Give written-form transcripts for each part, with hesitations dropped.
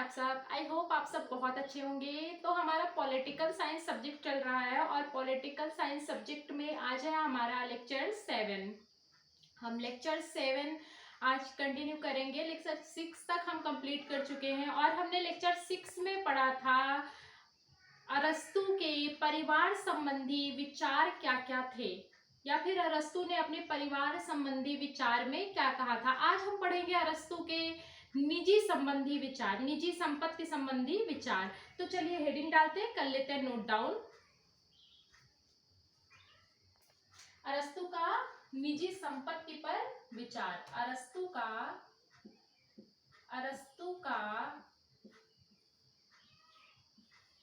आप सब? I hope आप सब बहुत अच्छे होंगे। तो हमारा पॉलिटिकल साइंस सब्जेक्ट चल रहा है और पॉलिटिकल साइंस सब्जेक्ट में आज है हमारा लेक्चर 7। हम लेक्चर 7 आज कंटिन्यू करेंगे। लेक्चर 6 तक हम कंप्लीट कर चुके हैं और हमने लेक्चर 6 में पढ़ा था अरस्तु के परिवार संबंधी विचार क्या क्या थे, या फिर अरस्तु ने अपने परिवार संबंधी विचार में क्या कहा था। आज हम पढ़ेंगे अरस्तु के निजी संबंधी विचार, निजी संपत्ति संबंधी विचार। तो चलिए हेडिंग डालते हैं, कर लेते हैं नोट डाउन। अरस्तु का निजी संपत्ति पर विचार। अरस्तु का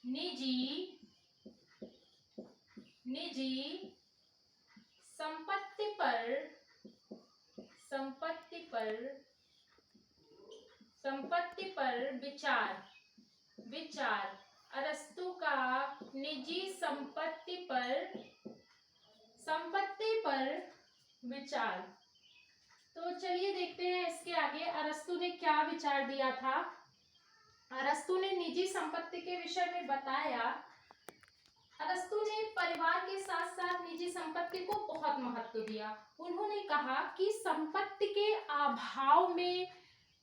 निजी संपत्ति पर विचार। अरस्तु का निजी संपत्ति पर विचार। तो चलिए देखते हैं इसके आगे अरस्तु ने क्या विचार दिया था। अरस्तु ने निजी संपत्ति के विषय में बताया। अरस्तु ने परिवार के साथ साथ निजी संपत्ति को बहुत महत्व दिया। उन्होंने कहा कि संपत्ति के अभाव में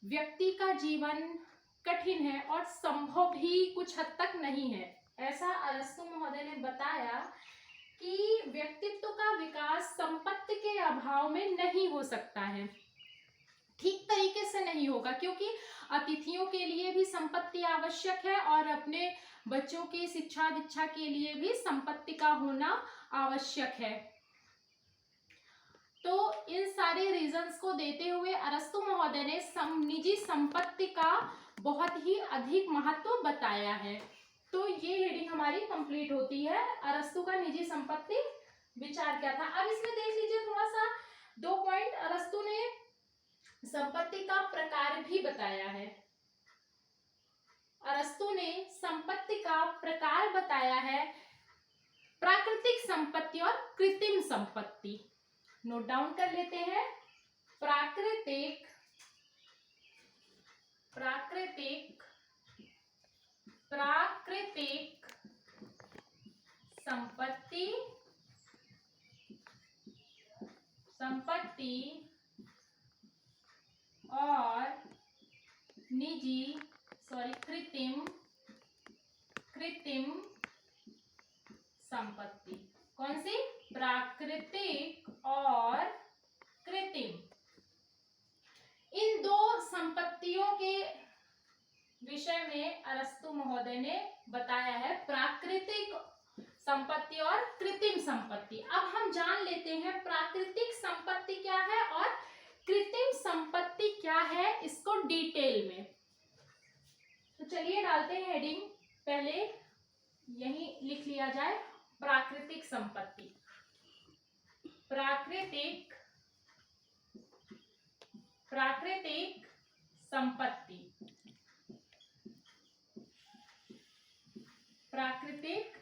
व्यक्ति का जीवन कठिन है और संभव भी कुछ हद तक नहीं है। ऐसा अरस्तु महोदय ने बताया कि व्यक्तित्व का विकास संपत्ति के अभाव में नहीं हो सकता है, ठीक तरीके से नहीं होगा, क्योंकि अतिथियों के लिए भी संपत्ति आवश्यक है और अपने बच्चों की शिक्षा दीक्षा के लिए भी संपत्ति का होना आवश्यक है। तो इन सारे रीजंस को देते हुए अरस्तु महोदय ने निजी संपत्ति का बहुत ही अधिक महत्व बताया है। तो ये हेडिंग हमारी कंप्लीट होती है। अरस्तु का निजी संपत्ति विचार क्या था। अब इसमें देख लीजिए थोड़ा सा 2 पॉइंट। अरस्तु ने संपत्ति का प्रकार भी बताया है। अरस्तु ने संपत्ति का प्रकार बताया है, प्राकृतिक संपत्ति और कृत्रिम संपत्ति। नोट डाउन कर लेते हैं। प्राकृतिक संपत्ति और कृत्रिम संपत्ति। कौन सी? प्राकृतिक और कृत्रिम। इन 2 संपत्तियों के विषय में अरस्तु महोदय ने बताया है, प्राकृतिक संपत्ति और कृत्रिम संपत्ति। अब हम जान लेते हैं प्राकृतिक संपत्ति क्या है और कृत्रिम संपत्ति क्या है, इसको डिटेल में। तो चलिए डालते हैं हेडिंग। पहले यही लिख लिया जाए, प्राकृतिक संपत्ति। प्राकृतिक संपत्ति। प्राकृतिक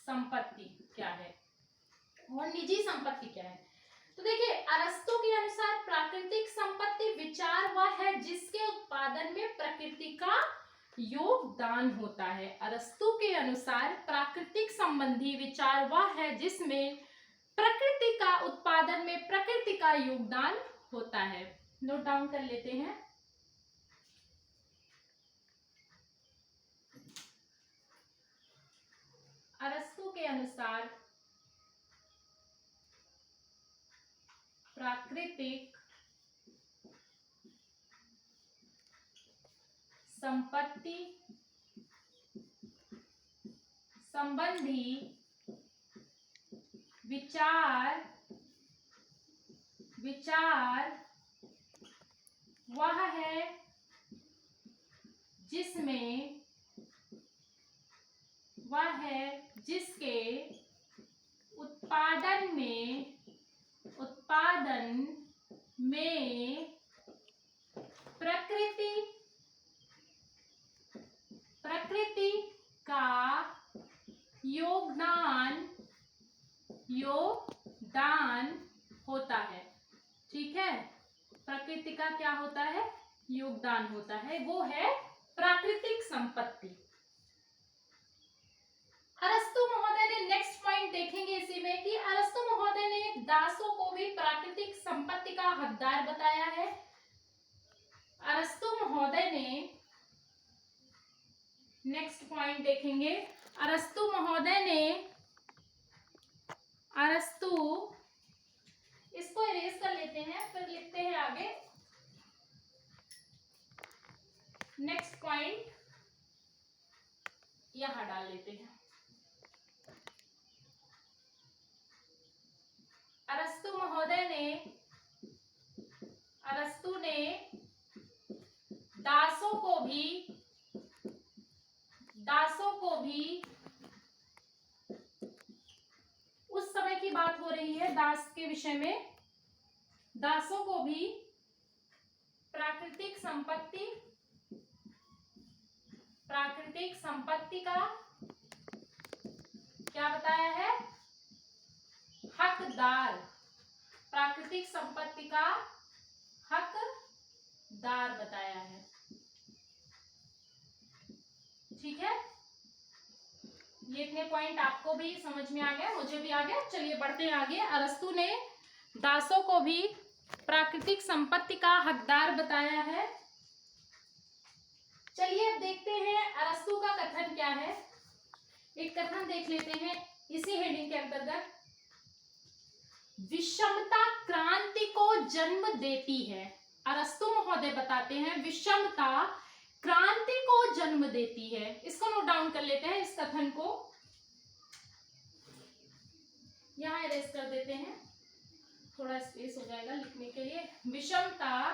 संपत्ति क्या है और निजी संपत्ति क्या है। तो देखिए अरस्तु के अनुसार प्राकृतिक संपत्ति विचार वह है जिसके उत्पादन में प्रकृति का योगदान होता है। अरस्तु के अनुसार प्राकृतिक संबंधी विचार वह है जिसमें प्रकृति का उत्पादन में प्रकृति का योगदान होता है। नोट डाउन कर लेते हैं। अरस्तु के अनुसार प्राकृतिक संपत्ति संबंधी विचार वह है जिसके उत्पादन में प्रकृति का योगदान होता है। ठीक है, प्रकृति का क्या होता है? योगदान होता है। वो है प्राकृतिक संपत्ति। अरस्तु महोदय ने नेक्स्ट पॉइंट देखेंगे इसी में कि अरस्तु महोदय ने दासों को भी प्राकृतिक संपत्ति का हकदार बताया है। अरस्तु महोदय ने नेक्स्ट पॉइंट देखेंगे, अरस्तु महोदय ने, अरस्तु, इसको इरेज कर लेते हैं फिर लिखते हैं आगे। नेक्स्ट पॉइंट यहां डाल लेते हैं। अरस्तु महोदय ने, अरस्तु ने दासों को भी उस समय की बात हो रही है दास के विषय में, दासों को भी प्राकृतिक संपत्ति का क्या बताया है, हकदार, प्राकृतिक संपत्ति का हकदार बताया है। ठीक है, ये इतने पॉइंट आपको भी समझ में आ गया, मुझे भी आ गया। चलिए बढ़ते हैं आगे। अरस्तु ने दासों को भी प्राकृतिक संपत्ति का हकदार बताया है। चलिए अब देखते हैं अरस्तु का कथन क्या है। एक कथन देख लेते हैं इसी हेडिंग के अंतर्गत। विषमता क्रांति को जन्म देती है। अरस्तु महोदय बताते हैं विषमता क्रांति को जन्म देती है। इसको नोट डाउन कर लेते हैं, इस कथन को यहां इरेज कर देते हैं, थोड़ा स्पेस हो जाएगा लिखने के लिए। विषमता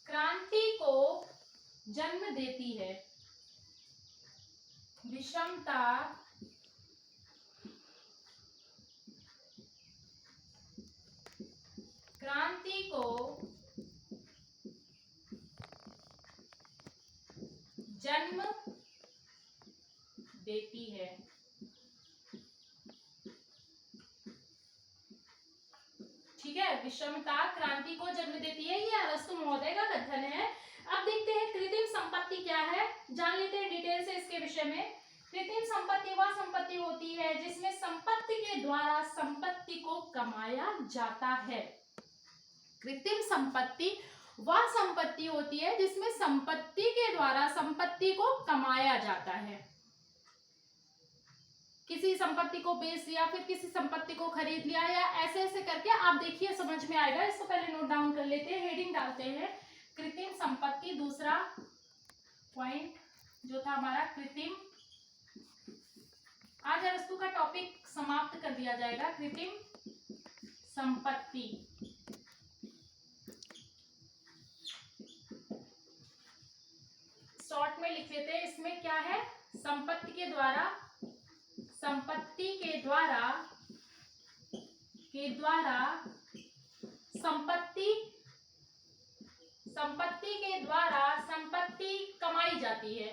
क्रांति को जन्म देती है। विषमता क्रांति को जन्म देती है। ठीक है, विषमता क्रांति को जन्म देती है, ये अरस्तु महोदय का कथन है। अब देखते हैं कृत्रिम संपत्ति क्या है, जान लेते हैं डिटेल से इसके विषय में। कृत्रिम संपत्ति वह संपत्ति होती है जिसमें संपत्ति के द्वारा संपत्ति को कमाया जाता है। कृत्रिम संपत्ति वह संपत्ति होती है जिसमें संपत्ति के द्वारा संपत्ति को कमाया जाता है। किसी संपत्ति को बेच लिया, फिर किसी संपत्ति को खरीद लिया, या ऐसे ऐसे करके आप देखिए समझ में आएगा। इसको पहले नोट डाउन कर लेते हैं, हेडिंग डालते हैं कृत्रिम संपत्ति। दूसरा पॉइंट जो था हमारा कृत्रिम, आज अरस्तु का टॉपिक समाप्त कर दिया जाएगा। कृत्रिम संपत्ति, शॉर्ट में लिख लेते हैं। इसमें क्या है, संपत्ति के द्वारा संपत्ति कमाई जाती है।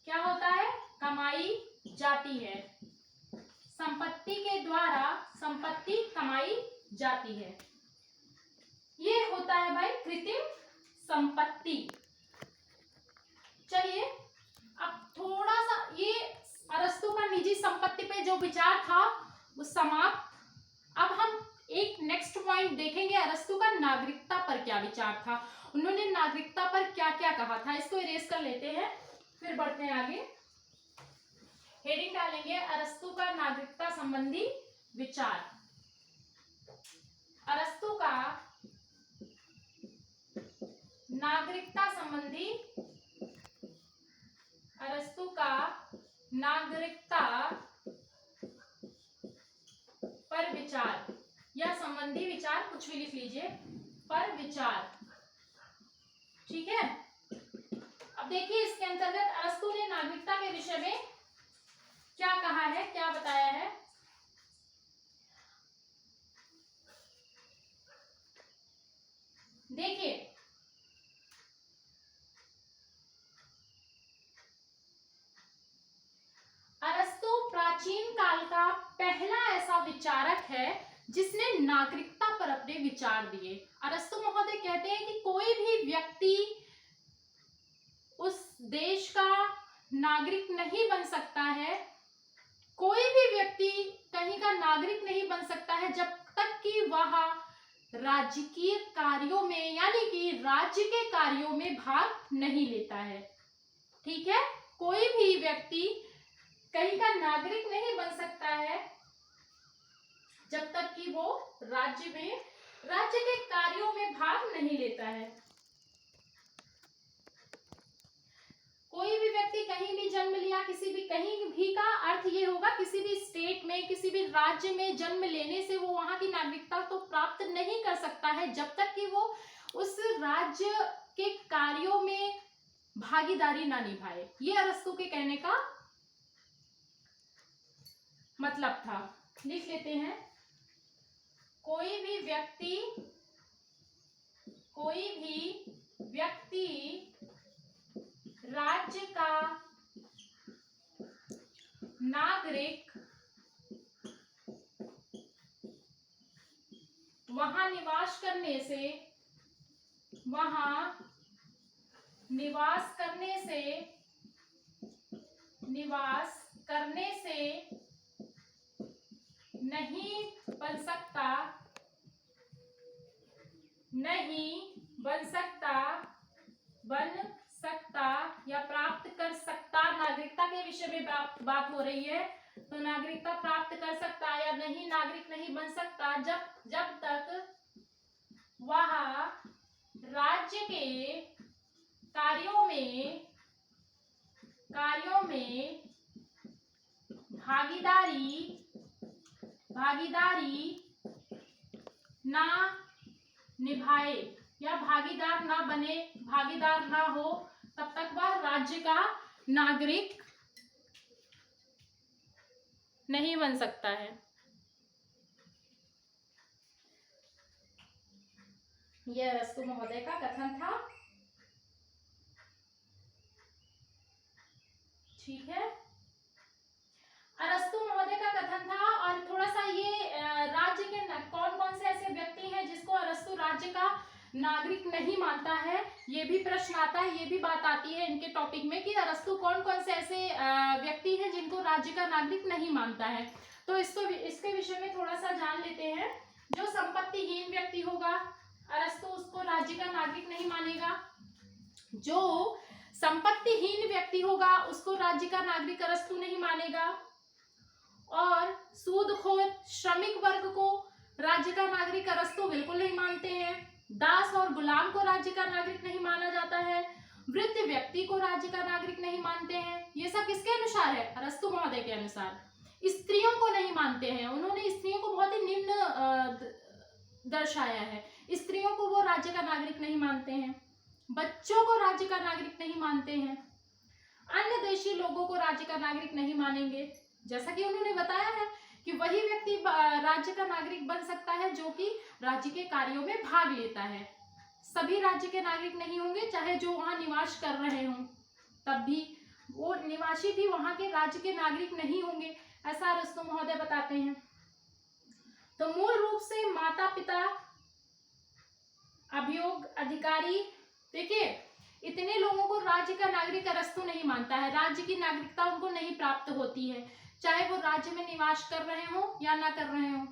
क्या होता है, कमाई जाती है। संपत्ति के द्वारा संपत्ति कमाई जाती है, ये होता है भाई कृत्रिम संपत्ति। चलिए अब थोड़ा सा ये अरस्तु का निजी संपत्ति पे जो विचार था वो समाप्त। अब हम एक नेक्स्ट पॉइंट देखेंगे, अरस्तु का नागरिकता पर क्या विचार था, उन्होंने नागरिकता पर क्या क्या कहा था। इसको इरेज कर लेते हैं फिर बढ़ते हैं आगे। हेडिंग डालेंगे अरस्तु का नागरिकता संबंधी विचार। अरस्तु का नागरिकता संबंधी, अरस्तु का नागरिकता पर विचार या संबंधी विचार, कुछ भी लिख लीजिए, पर विचार। ठीक है, अब देखिए इसके अंतर्गत अरस्तु ने नागरिकता के विषय में क्या कहा है, क्या बताया है। देखिए अरस्तु प्राचीन काल का पहला ऐसा विचारक है जिसने नागरिकता पर अपने विचार दिए। अरस्तु महोदय कहते हैं कि कोई भी व्यक्ति नागरिक नहीं बन सकता है, कोई भी व्यक्ति कहीं का नागरिक नहीं बन सकता है जब तक कि वह राजकीय कार्यों में यानी कि राज्य के कार्यों में भाग नहीं लेता है। ठीक है, कोई भी व्यक्ति कहीं का नागरिक नहीं बन सकता है जब तक कि वो राज्य के कार्यों में भाग नहीं लेता है। कोई भी व्यक्ति कहीं भी जन्म लिया, किसी भी कहीं भी का अर्थ ये होगा किसी भी स्टेट में, किसी भी राज्य में जन्म लेने से वो वहां की नागरिकता तो प्राप्त नहीं कर सकता है जब तक कि वो उस राज्य के कार्यों में भागीदारी ना निभाए। ये अरस्तु के कहने का मतलब था। लिख लेते हैं, कोई भी व्यक्ति राज्य का नागरिक वहां निवास करने से नहीं बन सकता या प्राप्त कर सकता। नागरिकता के विषय में बात हो रही है, तो नागरिकता प्राप्त कर सकता या नहीं, नागरिक नहीं बन सकता जब तक वह राज्य के कार्यों में भागीदारी ना निभाए या भागीदार ना बने, भागीदार ना हो, तब तक वह राज्य का नागरिक नहीं बन सकता है। यह अरस्तु महोदय का कथन था। ठीक है, अरस्तु महोदय का कथन था। और थोड़ा सा ये राज्य के कौन कौन से ऐसे व्यक्ति हैं जिसको अरस्तु राज्य का नागरिक नहीं मानता है, ये भी प्रश्न आता है, ये भी बात आती है इनके टॉपिक में कि अरस्तु कौन कौन से ऐसे व्यक्ति हैं जिनको राज्य का नागरिक नहीं मानता है। तो इसके विषय में थोड़ा सा जान लेते हैं। जो संपत्तिहीन व्यक्ति होगा अरस्तु उसको राज्य का नागरिक नहीं मानेगा। जो संपत्तिहीन व्यक्ति होगा उसको राज्य का नागरिक अरस्तु नहीं मानेगा। और सूदखोर श्रमिक वर्ग को राज्य का नागरिक अरस्तु बिल्कुल नहीं मानते हैं। दास और गुलाम को राज्य का नागरिक नहीं माना जाता है। वृद्ध व्यक्ति को राज्य का नागरिक नहीं मानते हैं। ये सब किसके अनुसार है? अरस्तु महोदय के अनुसार। स्त्रियों को नहीं मानते हैं, उन्होंने स्त्रियों को बहुत ही निम्न दर्शाया है। स्त्रियों को वो राज्य का नागरिक नहीं मानते हैं। बच्चों को राज्य का नागरिक नहीं मानते हैं। अन्य देशी लोगों को राज्य का नागरिक नहीं मानेंगे। जैसा कि उन्होंने बताया है कि वही व्यक्ति राज्य का नागरिक बन सकता है जो कि राज्य के कार्यों में भाग लेता है। सभी राज्य के नागरिक नहीं होंगे, चाहे जो वहां निवास कर रहे हों, तब भी वो निवासी भी वहां के राज्य के नागरिक नहीं होंगे, ऐसा अरस्तु महोदय बताते हैं। तो मूल रूप से माता पिता, अभियोग अधिकारी, देखिए इतने लोगों को राज्य का नागरिक अरस्तु नहीं मानता है। राज्य की नागरिकता उनको नहीं प्राप्त होती है, चाहे वो राज्य में निवास कर रहे हो या ना कर रहे हो।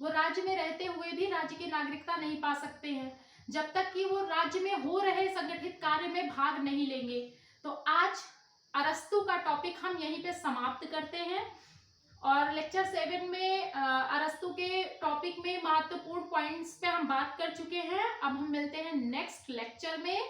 वो राज्य में रहते हुए भी राज्य की नागरिकता नहीं पा सकते हैं जब तक कि वो राज्य में हो रहे संगठित कार्य में भाग नहीं लेंगे। तो आज अरस्तु का टॉपिक हम यहीं पे समाप्त करते हैं और लेक्चर 7 में अरस्तु के टॉपिक में महत्वपूर्ण पॉइंट्स पे हम बात कर चुके हैं। अब हम मिलते हैं नेक्स्ट लेक्चर में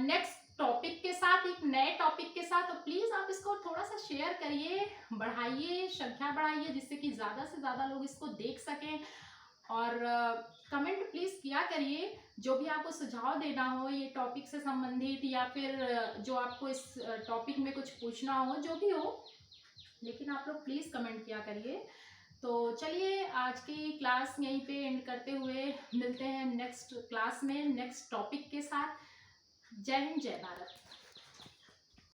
नेक्स्ट टॉपिक के साथ, एक नए टॉपिक के साथ। तो प्लीज आप इसको थोड़ा सा शेयर करिए, बढ़ाइए, संख्या बढ़ाइए, जिससे कि ज्यादा से ज्यादा लोग इसको देख सकें। और कमेंट प्लीज किया करिए, जो भी आपको सुझाव देना हो ये टॉपिक से संबंधित, या फिर जो आपको इस टॉपिक में कुछ पूछना हो, जो भी हो, लेकिन आप लोग प्लीज कमेंट किया करिए। तो चलिए आज की क्लास यहीं पे एंड करते हुए मिलते हैं नेक्स्ट क्लास में नेक्स्ट टॉपिक के साथ। जय हिंद, जय भारत।